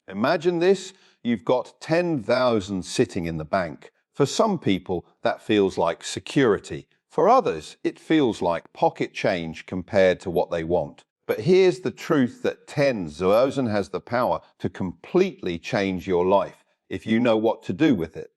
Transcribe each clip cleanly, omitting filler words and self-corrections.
Imagine this, you've got 10,000 sitting in the bank. For some people, that feels like security. For others, it feels like pocket change compared to what they want. But here's the truth that 10,000 has the power to completely change your life if you know what to do with it.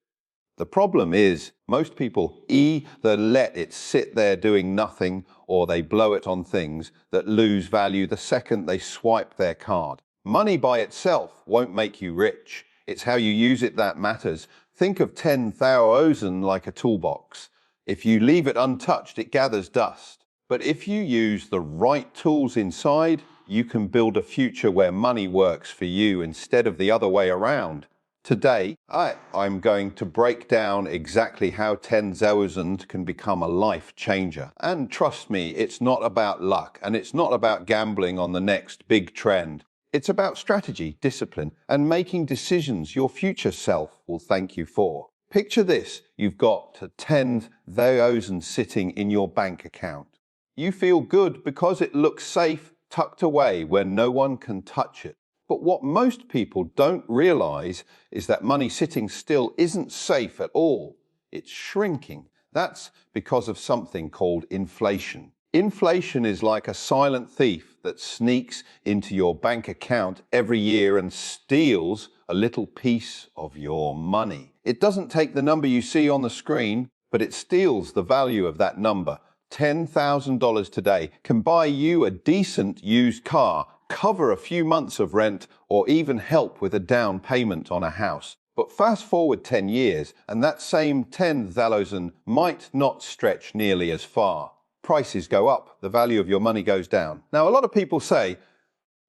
The problem is, most people either let it sit there doing nothing or they blow it on things that lose value the second they swipe their card. Money by itself won't make you rich. It's how you use it that matters. Think of 10,000 like a toolbox. If you leave it untouched, it gathers dust. But if you use the right tools inside, you can build a future where money works for you instead of the other way around. Today, I'm going to break down exactly how 10,000 can become a life changer. And trust me, it's not about luck, and it's not about gambling on the next big trend. It's about strategy, discipline, and making decisions your future self will thank you for. Picture this, you've got 10,000 sitting in your bank account. You feel good because it looks safe, tucked away where no one can touch it. But what most people don't realize is that money sitting still isn't safe at all. It's shrinking. That's because of something called inflation. Inflation is like a silent thief that sneaks into your bank account every year and steals a little piece of your money. It doesn't take the number you see on the screen, but it steals the value of that number. $10,000 today can buy you a decent used car, cover a few months of rent, or even help with a down payment on a house. But fast forward 10 years, and that same 10,000 might not stretch nearly as far. Prices go up, the value of your money goes down. Now, a lot of people say,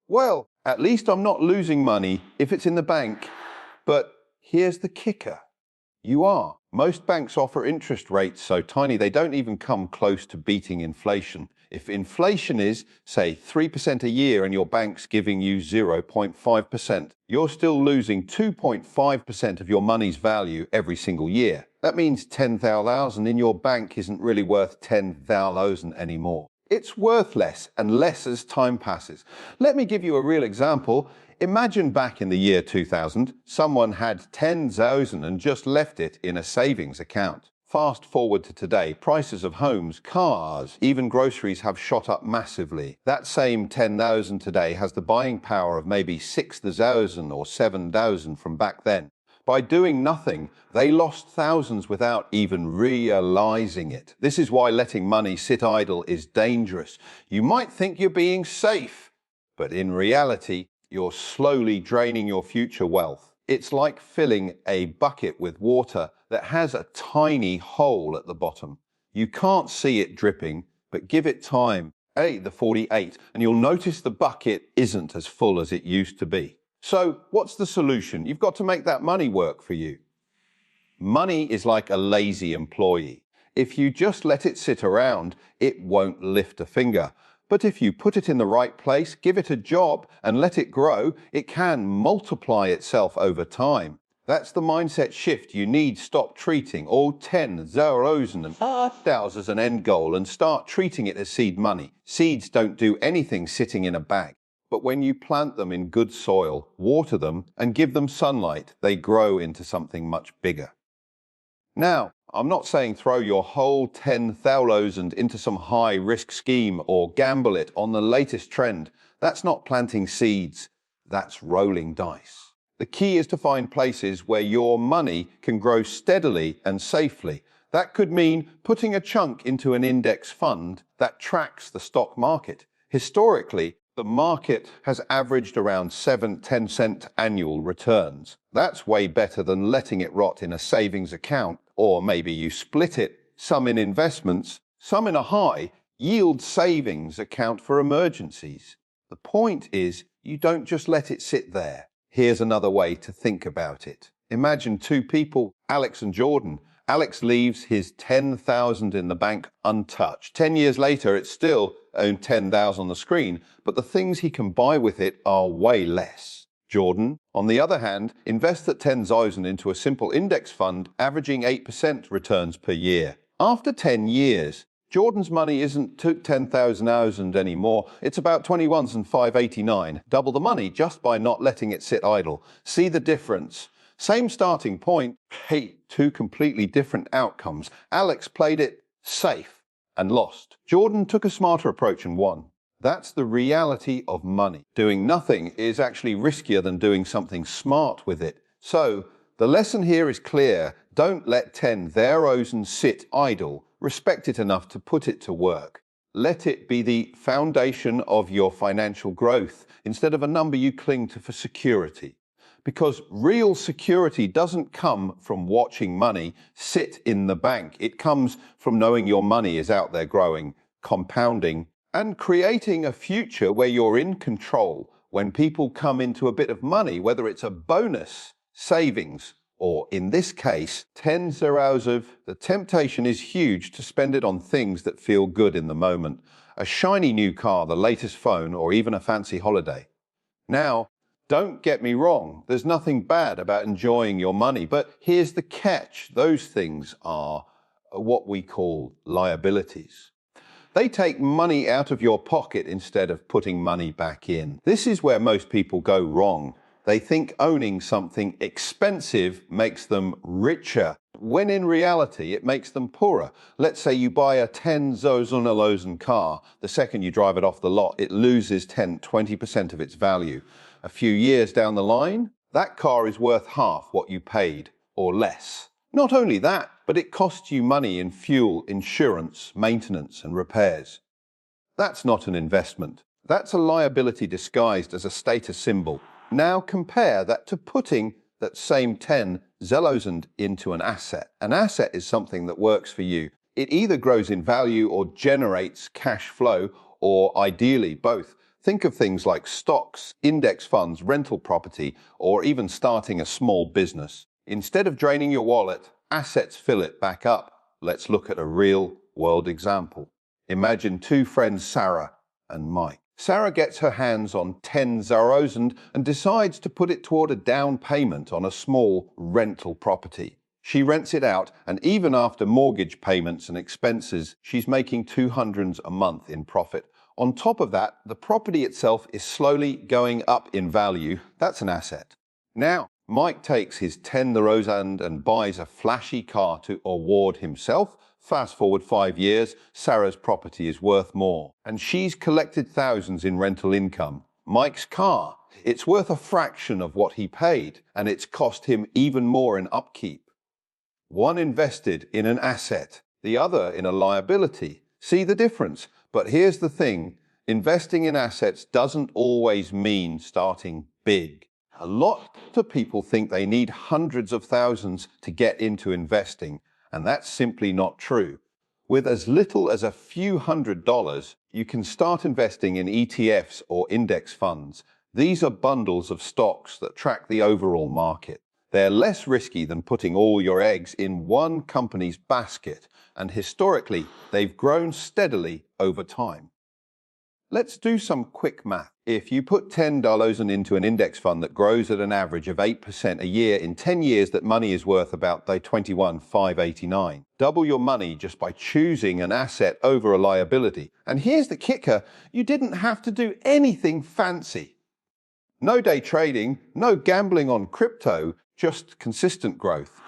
well, at least I'm not losing money if it's in the bank. But here's the kicker. You are. Most banks offer interest rates so tiny they don't even come close to beating inflation. If inflation is, say, 3% a year and your bank's giving you 0.5%, you're still losing 2.5% of your money's value every single year. That means 10,000 in your bank isn't really worth 10,000 anymore. It's worth less and less as time passes. Let me give you a real example. Imagine back in the year 2000, someone had 10,000 and just left it in a savings account. Fast forward to today, prices of homes, cars, even groceries have shot up massively. That same 10,000 today has the buying power of maybe 6,000 or 7,000 from back then. By doing nothing, they lost thousands without even realizing it. This is why letting money sit idle is dangerous. You might think you're being safe, but in reality, you're slowly draining your future wealth. It's like filling a bucket with water that has a tiny hole at the bottom. You can't see it dripping, but give it time, the 48, and you'll notice the bucket isn't as full as it used to be. So what's the solution? You've got to make that money work for you. Money is like a lazy employee. If you just let it sit around, it won't lift a finger. But if you put it in the right place, give it a job, and let it grow, it can multiply itself over time. That's the mindset shift you need. Stop treating all 10,000 and 1,000 as an end goal and start treating it as seed money. Seeds don't do anything sitting in a bag. But when you plant them in good soil, water them, and give them sunlight, they grow into something much bigger. Now, I'm not saying throw your whole 10,000 into some high-risk scheme or gamble it on the latest trend. That's not planting seeds, that's rolling dice. The key is to find places where your money can grow steadily and safely. That could mean putting a chunk into an index fund that tracks the stock market. Historically, the market has averaged around 7–10% annual returns. That's way better than letting it rot in a savings account, or maybe you split it, some in investments, some in a high-yield savings account for emergencies. The point is, you don't just let it sit there. Here's another way to think about it. Imagine two people, Alex and Jordan. Alex leaves his 10,000 in the bank untouched. 10 years later, it's still owned 10,000 on the screen, but the things he can buy with it are way less. Jordan, on the other hand, invests that 10,000 into a simple index fund, averaging 8% returns per year. After 10 years, Jordan's money isn't 10,000 anymore. It's about 21,589. Double the money just by not letting it sit idle. See the difference? Same starting point, hey, two completely different outcomes. Alex played it safe and lost. Jordan took a smarter approach and won. That's the reality of money. Doing nothing is actually riskier than doing something smart with it. So, the lesson here is clear. Don't let 10,000 sit idle. Respect it enough to put it to work. Let it be the foundation of your financial growth instead of a number you cling to for security. Because real security doesn't come from watching money sit in the bank. It comes from knowing your money is out there growing, compounding, and creating a future where you're in control when people come into a bit of money, whether it's a bonus, savings, or in this case, 10 zeros of the temptation is huge to spend it on things that feel good in the moment. A shiny new car, the latest phone, or even a fancy holiday. Now, don't get me wrong, there's nothing bad about enjoying your money, but here's the catch. Those things are what we call liabilities. They take money out of your pocket instead of putting money back in. This is where most people go wrong. They think owning something expensive makes them richer, when in reality it makes them poorer. Let's say you buy a 10,000 car. The second you drive it off the lot, it loses 20% of its value. A few years down the line, that car is worth half what you paid, or less. Not only that, but it costs you money in fuel, insurance, maintenance, and repairs. That's not an investment. That's a liability disguised as a status symbol. Now compare that to putting that same 10,000 into an asset. An asset is something that works for you. It either grows in value or generates cash flow, or ideally both. Think of things like stocks, index funds, rental property, or even starting a small business. Instead of draining your wallet, assets fill it back up. Let's look at a real-world example. Imagine two friends, Sarah and Mike. Sarah gets her hands on 10,000 and decides to put it toward a down payment on a small rental property. She rents it out, and even after mortgage payments and expenses, she's making $200 a month in profit. On top of that, the property itself is slowly going up in value. That's an asset. Now, Mike takes his 10,000 and buys a flashy car to reward himself. Fast forward 5 years, Sarah's property is worth more, and she's collected thousands in rental income. Mike's car, it's worth a fraction of what he paid, and it's cost him even more in upkeep. One invested in an asset, the other in a liability. See the difference? But here's the thing, investing in assets doesn't always mean starting big. A lot of people think they need hundreds of thousands to get into investing, and that's simply not true. With as little as a few $100s, you can start investing in ETFs or index funds. These are bundles of stocks that track the overall market. They're less risky than putting all your eggs in one company's basket, and historically, they've grown steadily over time. Let's do some quick math. If you put $10 into an index fund that grows at an average of 8% a year, in 10 years that money is worth about $21,589. Double your money just by choosing an asset over a liability. And here's the kicker, you didn't have to do anything fancy. No day trading, no gambling on crypto, just consistent growth.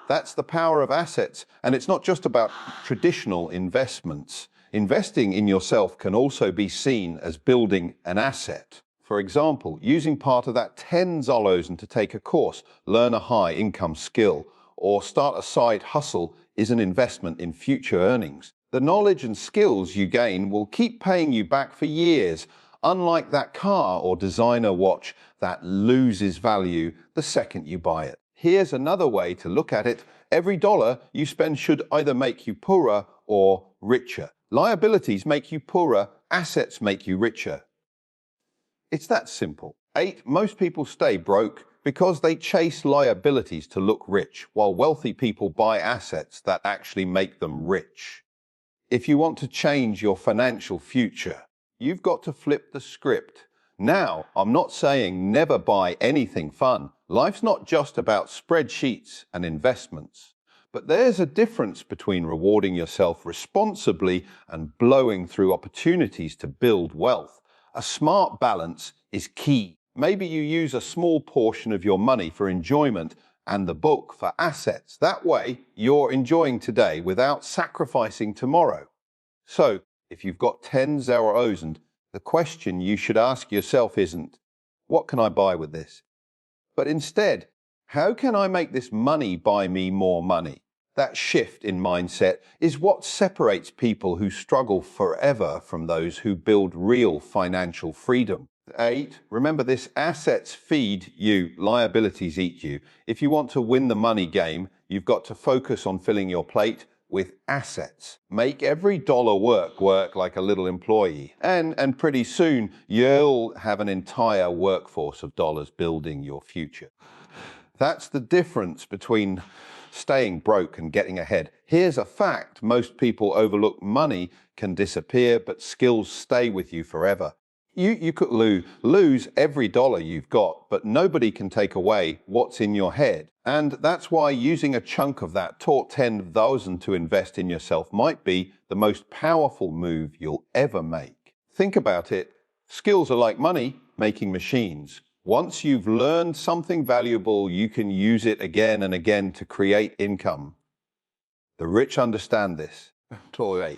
That's the power of assets, and it's not just about traditional investments. Investing in yourself can also be seen as building an asset. For example, using part of that 10,000 to take a course, learn a high-income skill, or start a side hustle is an investment in future earnings. The knowledge and skills you gain will keep paying you back for years, unlike that car or designer watch that loses value the second you buy it. Here's another way to look at it. Every dollar you spend should either make you poorer or richer. Liabilities make you poorer, assets make you richer. It's that simple. 8. Most people stay broke because they chase liabilities to look rich, while wealthy people buy assets that actually make them rich. If you want to change your financial future, you've got to flip the script. Now, I'm not saying never buy anything fun. Life's not just about spreadsheets and investments. But there's a difference between rewarding yourself responsibly and blowing through opportunities to build wealth. A smart balance is key. Maybe you use a small portion of your money for enjoyment and the bulk for assets. That way, you're enjoying today without sacrificing tomorrow. So, if you've got 10,000, the question you should ask yourself isn't, what can I buy with this? But instead, how can I make this money buy me more money? That shift in mindset is what separates people who struggle forever from those who build real financial freedom. 8. Remember this, assets feed you, liabilities eat you. If you want to win the money game, you've got to focus on filling your plate with assets. Make every dollar work like a little employee. And pretty soon, you'll have an entire workforce of dollars building your future. That's the difference between staying broke and getting ahead. Here's a fact. Most people overlook money can disappear, but skills stay with you forever. You could lose every dollar you've got, but nobody can take away what's in your head. And that's why using a chunk of that taught 10,000 to invest in yourself might be the most powerful move you'll ever make. Think about it. Skills are like money making machines. Once you've learned something valuable, you can use it again and again to create income. The rich understand this. 8.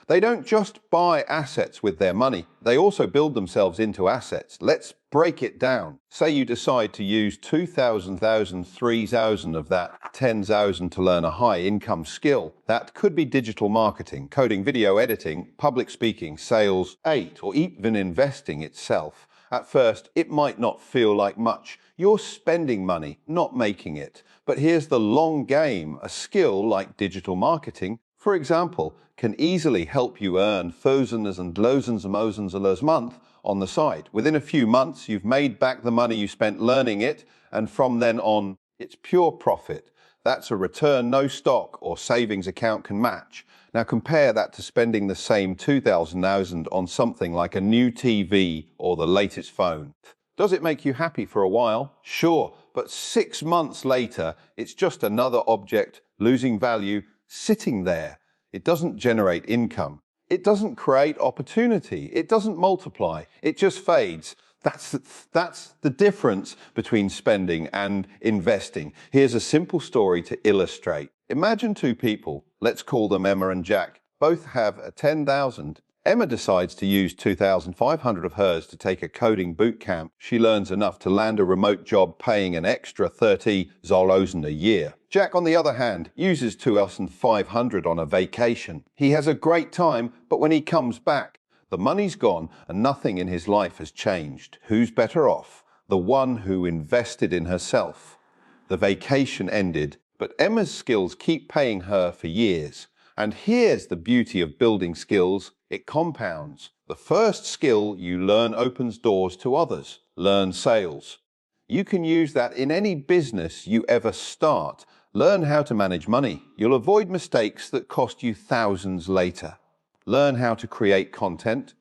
They don't just buy assets with their money, they also build themselves into assets. Let's break it down. Say you decide to use 2,000, 3,000 of that 10,000 to learn a high income skill. That could be digital marketing, coding, video editing, public speaking, sales. 8. Or even investing itself. At first, it might not feel like much. You're spending money, not making it. But here's the long game. A skill like digital marketing, for example, can easily help you earn thousands and thousands and thousands of dollars a month on the side. Within a few months, you've made back the money you spent learning it, and from then on, it's pure profit. That's a return no stock or savings account can match. Now compare that to spending the same 2,000 on something like a new TV or the latest phone. Does it make you happy for a while? Sure, but 6 months later, it's just another object losing value, sitting there. It doesn't generate income. It doesn't create opportunity. It doesn't multiply. It just fades. That's the difference between spending and investing. Here's a simple story to illustrate. Imagine two people, let's call them Emma and Jack. Both have a 10,000. Emma decides to use 2,500 of hers to take a coding boot camp. She learns enough to land a remote job paying an extra 30,000 a year. Jack, on the other hand, uses 2,500 on a vacation. He has a great time, but when he comes back, the money's gone and nothing in his life has changed. Who's better off? The one who invested in herself. The vacation ended, but Emma's skills keep paying her for years. And here's the beauty of building skills. It compounds. The first skill you learn opens doors to others. Learn sales. You can use that in any business you ever start. Learn how to manage money. You'll avoid mistakes that cost you thousands later. Learn how to create content.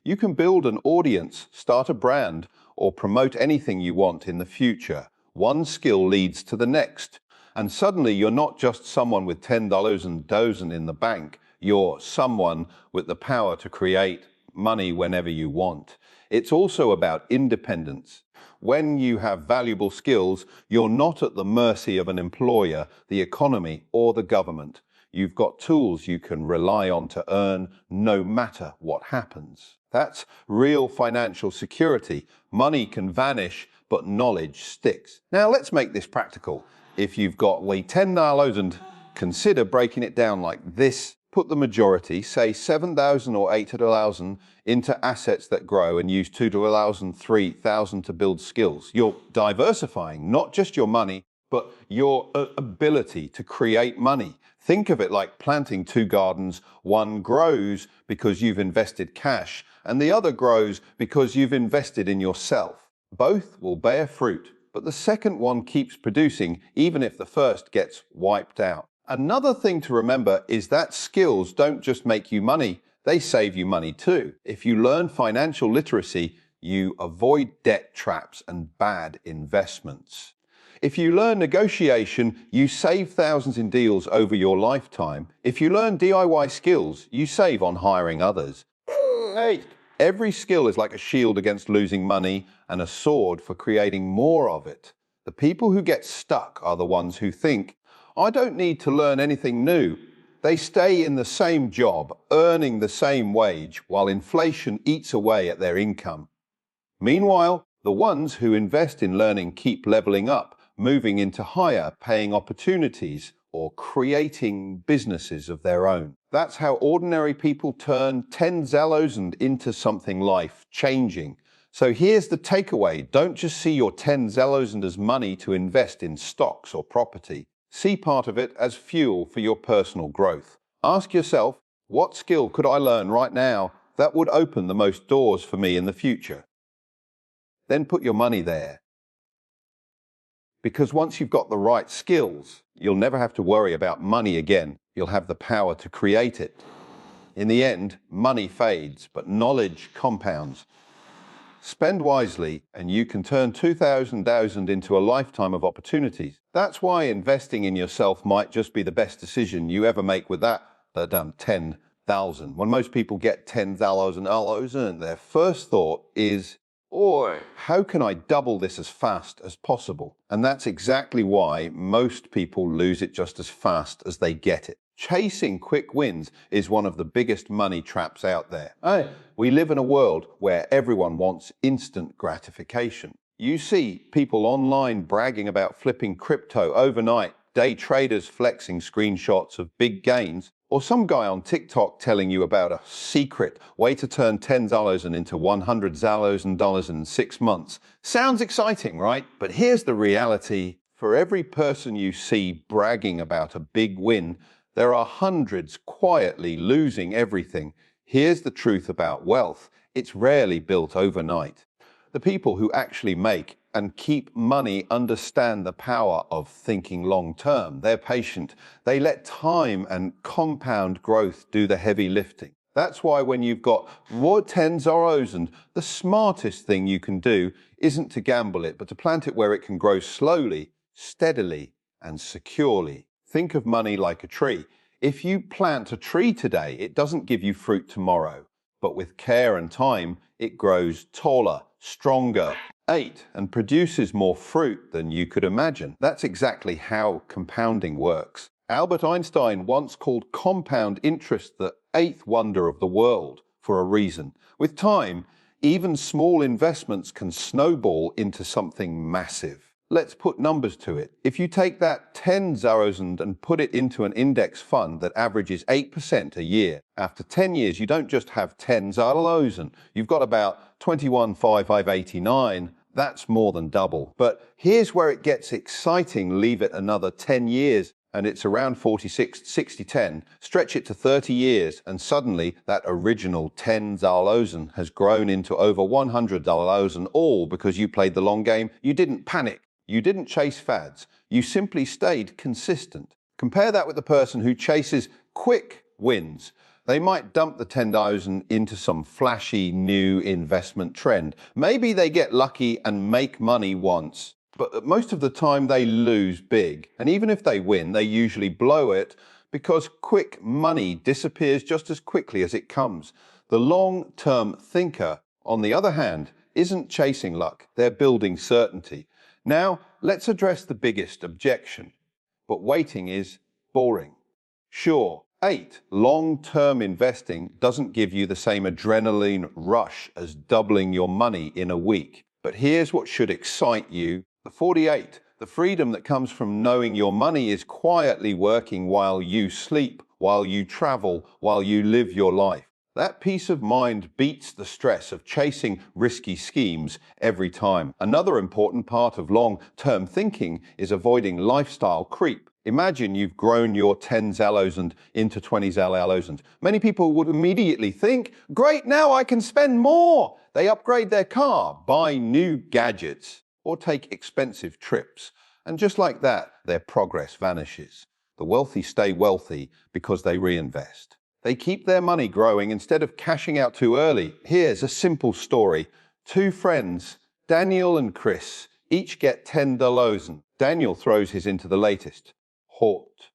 You can build an audience, start a brand, or promote anything you want in the future. One skill leads to the next. And suddenly you're not just someone with $10,000 in the bank. You're someone with the power to create money whenever you want. It's also about independence. When you have valuable skills, you're not at the mercy of an employer, the economy, or the government. You've got tools you can rely on to earn no matter what happens. That's real financial security. Money can vanish, but knowledge sticks. Now let's make this practical. If you've got 10,000, consider breaking it down like this. Put the majority, say 7,000 or 8,000, into assets that grow and use 2,000, 3,000 to build skills. You're diversifying not just your money, but your ability to create money. Think of it like planting two gardens. One grows because you've invested cash, and the other grows because you've invested in yourself. Both will bear fruit, but the second one keeps producing even if the first gets wiped out. Another thing to remember is that skills don't just make you money, they save you money too. If you learn financial literacy, you avoid debt traps and bad investments. If you learn negotiation, you save thousands in deals over your lifetime. If you learn DIY skills, you save on hiring others. 8. Every skill is like a shield against losing money and a sword for creating more of it. The people who get stuck are the ones who think, I don't need to learn anything new. They stay in the same job, earning the same wage, while inflation eats away at their income. Meanwhile, the ones who invest in learning keep leveling up, moving into higher paying opportunities or creating businesses of their own. That's how ordinary people turn 10,000 into something life-changing. So here's the takeaway. Don't just see your 10,000 as money to invest in stocks or property. See part of it as fuel for your personal growth. Ask yourself, what skill could I learn right now that would open the most doors for me in the future? Then put your money there. Because once you've got the right skills, you'll never have to worry about money again. You'll have the power to create it. In the end, money fades, but knowledge compounds. Spend wisely, and you can turn 2,000 into a lifetime of opportunities. That's why investing in yourself might just be the best decision you ever make with that 10,000. When most people get 10,000, their first thought is, how can I double this as fast as possible? And that's exactly why most people lose it just as fast as they get it. Chasing quick wins is one of the biggest money traps out there. We live in a world where everyone wants instant gratification. You see people online bragging about flipping crypto overnight, day traders flexing screenshots of big gains, or some guy on TikTok telling you about a secret way to turn $10 into $100,000 in 6 months. Sounds exciting, right? But here's the reality. For every person you see bragging about a big win, there are hundreds quietly losing everything. Here's the truth about wealth. It's rarely built overnight. The people who actually make and keep money understand the power of thinking long term. They're patient. They let time and compound growth do the heavy lifting. That's why when you've got raw 10,000, the smartest thing you can do isn't to gamble it, but to plant it where it can grow slowly, steadily, and securely. Think of money like a tree. If you plant a tree today, it doesn't give you fruit tomorrow, but with care and time, it grows taller, stronger, and produces more fruit than you could imagine. That's exactly how compounding works. Albert Einstein once called compound interest the 8th wonder of the world for a reason. With time, even small investments can snowball into something massive. Let's put numbers to it. If you take that 10,000 and put it into an index fund that averages 8% a year, after 10 years, you don't just have 10,000. You've got about 21,589. That's more than double. But here's where it gets exciting. Leave it another 10 years and it's around 46, 60, 10. Stretch it to 30 years and suddenly that original 10,000 has grown into over 100,000, all because you played the long game. You didn't panic. You didn't chase fads. You simply stayed consistent. Compare that with the person who chases quick wins. They might dump the 10,000 into some flashy new investment trend. Maybe they get lucky and make money once, but most of the time they lose big. And even if they win, they usually blow it because quick money disappears just as quickly as it comes. The long-term thinker, on the other hand, isn't chasing luck. They're building certainty. Now, let's address the biggest objection. But waiting is boring. Sure, 8, long-term investing doesn't give you the same adrenaline rush as doubling your money in a week. But here's what should excite you. The 48, the freedom that comes from knowing your money is quietly working while you sleep, while you travel, while you live your life. That peace of mind beats the stress of chasing risky schemes every time. Another important part of long-term thinking is avoiding lifestyle creep. Imagine you've grown your 10,000 into 20,000. Many people would immediately think, great, now I can spend more. They upgrade their car, buy new gadgets, or take expensive trips. And just like that, their progress vanishes. The wealthy stay wealthy because they reinvest. They keep their money growing instead of cashing out too early. Here's a simple story. 2 friends, Daniel and Chris, each get $10. Daniel throws his into the latest hot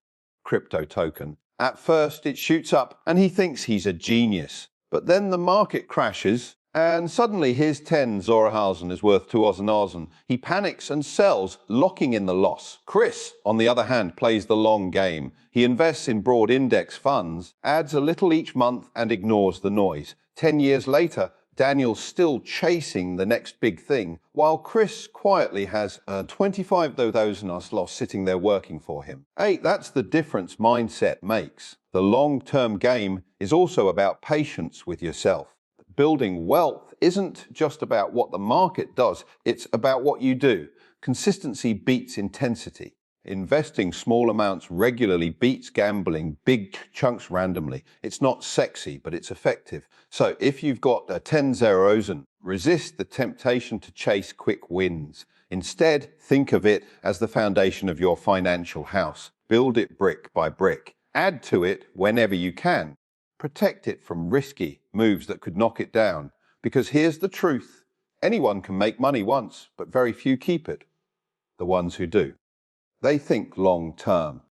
crypto token. At first, it shoots up and he thinks he's a genius. But then the market crashes and suddenly his 10 Zorahausen is worth 2,000. He panics and sells, locking in the loss. Chris, on the other hand, plays the long game. He invests in broad index funds, adds a little each month and ignores the noise. 10 years later, Daniel's still chasing the next big thing, while Chris quietly has 25,000 loss sitting there working for him. That's the difference mindset makes. The long-term game is also about patience with yourself. Building wealth isn't just about what the market does, it's about what you do. Consistency beats intensity. Investing small amounts regularly beats gambling big chunks randomly. It's not sexy, but it's effective. So if you've got 10 Zerosen, resist the temptation to chase quick wins. Instead, think of it as the foundation of your financial house. Build it brick by brick. Add to it whenever you can. Protect it from risky moves that could knock it down. Because here's the truth. Anyone can make money once, but very few keep it. The ones who do. They think long term.